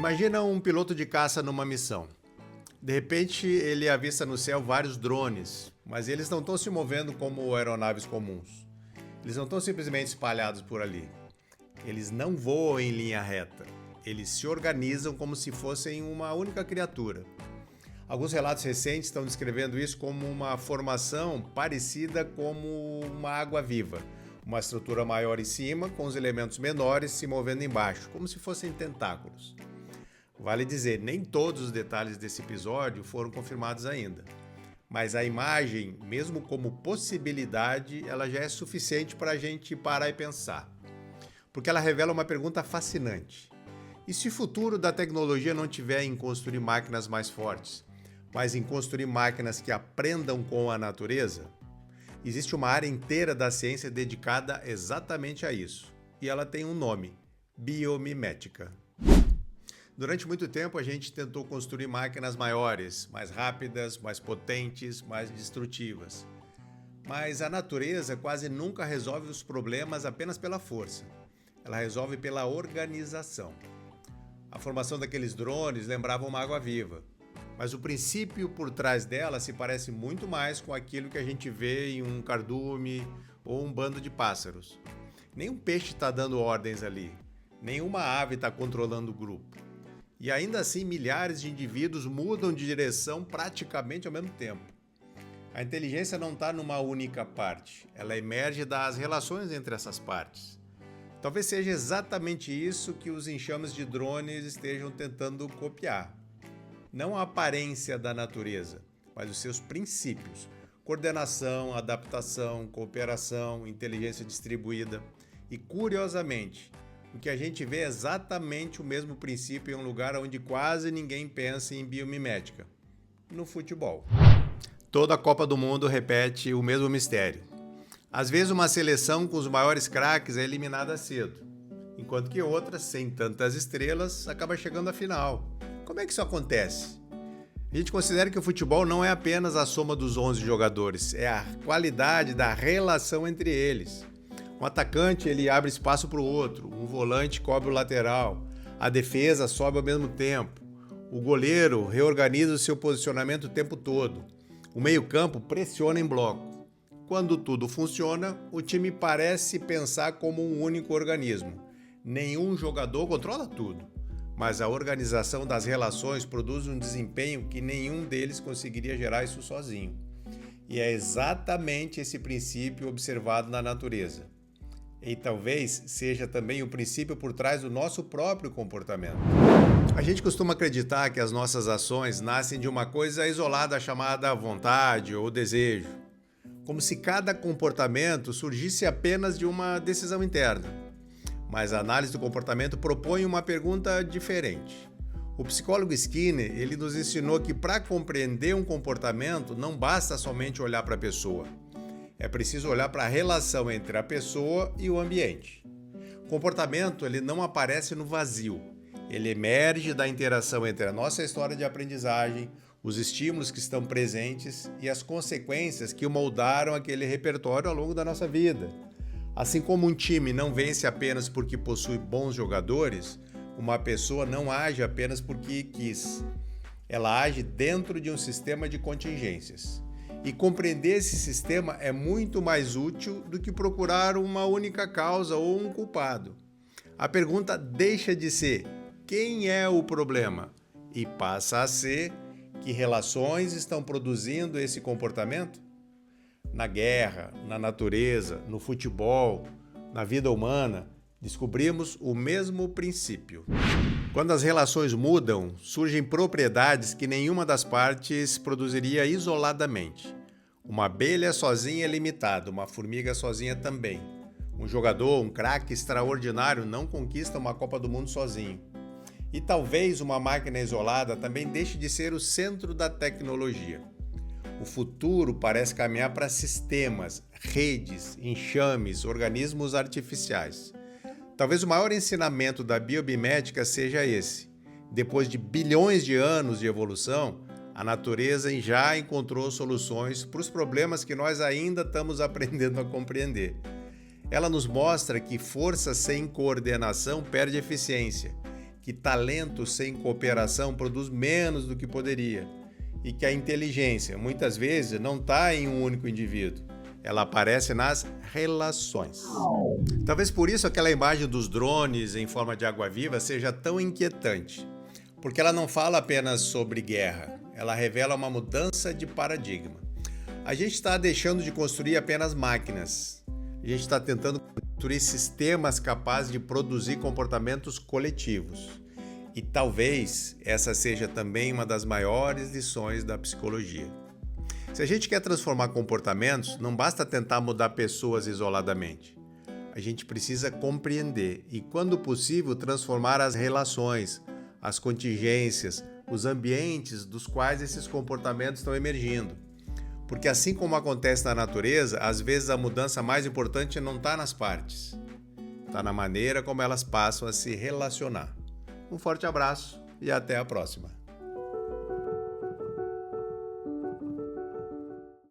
Imagina um piloto de caça numa missão. De repente, ele avista no céu vários drones, mas eles não estão se movendo como aeronaves comuns. Eles não estão simplesmente espalhados por ali. Eles não voam em linha reta. Eles se organizam como se fossem uma única criatura. Alguns relatos recentes estão descrevendo isso como uma formação parecida como uma água viva. Uma estrutura maior em cima, com os elementos menores se movendo embaixo, como se fossem tentáculos. Vale dizer, nem todos os detalhes desse episódio foram confirmados ainda. Mas a imagem, mesmo como possibilidade, ela já é suficiente para a gente parar e pensar. Porque ela revela uma pergunta fascinante. E se o futuro da tecnologia não estiver em construir máquinas mais fortes, mas em construir máquinas que aprendam com a natureza? Existe uma área inteira da ciência dedicada exatamente a isso. E ela tem um nome: biomimética. Durante muito tempo a gente tentou construir máquinas maiores, mais rápidas, mais potentes, mais destrutivas. Mas a natureza quase nunca resolve os problemas apenas pela força. Ela resolve pela organização. A formação daqueles drones lembrava uma água viva. Mas o princípio por trás dela se parece muito mais com aquilo que a gente vê em um cardume ou um bando de pássaros. Nenhum peixe está dando ordens ali. Nenhuma ave está controlando o grupo. E ainda assim, milhares de indivíduos mudam de direção praticamente ao mesmo tempo. A inteligência não está numa única parte, ela emerge das relações entre essas partes. Talvez seja exatamente isso que os enxames de drones estejam tentando copiar. Não a aparência da natureza, mas os seus princípios: coordenação, adaptação, cooperação, inteligência distribuída. E, curiosamente, o que a gente vê é exatamente o mesmo princípio em um lugar onde quase ninguém pensa em biomimética: no futebol. Toda a Copa do Mundo repete o mesmo mistério. Às vezes uma seleção com os maiores craques é eliminada cedo, enquanto que outra, sem tantas estrelas, acaba chegando à final. Como é que isso acontece? A gente considera que o futebol não é apenas a soma dos 11 jogadores, é a qualidade da relação entre eles. Um atacante ele abre espaço para o outro, um volante cobre o lateral, a defesa sobe ao mesmo tempo, o goleiro reorganiza o seu posicionamento o tempo todo, o meio-campo pressiona em bloco. Quando tudo funciona, o time parece pensar como um único organismo. Nenhum jogador controla tudo, mas a organização das relações produz um desempenho que nenhum deles conseguiria gerar isso sozinho. E é exatamente esse princípio observado na natureza. E talvez seja também o princípio por trás do nosso próprio comportamento. A gente costuma acreditar que as nossas ações nascem de uma coisa isolada chamada vontade ou desejo, como se cada comportamento surgisse apenas de uma decisão interna. Mas a análise do comportamento propõe uma pergunta diferente. O psicólogo Skinner, ele nos ensinou que para compreender um comportamento não basta somente olhar para a pessoa. É preciso olhar para a relação entre a pessoa e o ambiente. O comportamento ele não aparece no vazio. Ele emerge da interação entre a nossa história de aprendizagem, os estímulos que estão presentes e as consequências que moldaram aquele repertório ao longo da nossa vida. Assim como um time não vence apenas porque possui bons jogadores, uma pessoa não age apenas porque quis. Ela age dentro de um sistema de contingências. E compreender esse sistema é muito mais útil do que procurar uma única causa ou um culpado. A pergunta deixa de ser quem é o problema e passa a ser que relações estão produzindo esse comportamento? Na guerra, na natureza, no futebol, na vida humana, descobrimos o mesmo princípio. Quando as relações mudam, surgem propriedades que nenhuma das partes produziria isoladamente. Uma abelha sozinha é limitada, uma formiga sozinha também. Um jogador, um craque extraordinário não conquista uma Copa do Mundo sozinho. E talvez uma máquina isolada também deixe de ser o centro da tecnologia. O futuro parece caminhar para sistemas, redes, enxames, organismos artificiais. Talvez o maior ensinamento da biomimética seja esse. Depois de bilhões de anos de evolução, a natureza já encontrou soluções para os problemas que nós ainda estamos aprendendo a compreender. Ela nos mostra que força sem coordenação perde eficiência, que talento sem cooperação produz menos do que poderia e que a inteligência, muitas vezes, não está em um único indivíduo. Ela aparece nas relações. Talvez por isso aquela imagem dos drones em forma de água-viva seja tão inquietante, porque ela não fala apenas sobre guerra, ela revela uma mudança de paradigma. A gente está deixando de construir apenas máquinas, a gente está tentando construir sistemas capazes de produzir comportamentos coletivos. E talvez essa seja também uma das maiores lições da psicologia. Se a gente quer transformar comportamentos, não basta tentar mudar pessoas isoladamente. A gente precisa compreender e, quando possível, transformar as relações, as contingências, os ambientes dos quais esses comportamentos estão emergindo. Porque assim como acontece na natureza, às vezes a mudança mais importante não está nas partes, está na maneira como elas passam a se relacionar. Um forte abraço e até a próxima.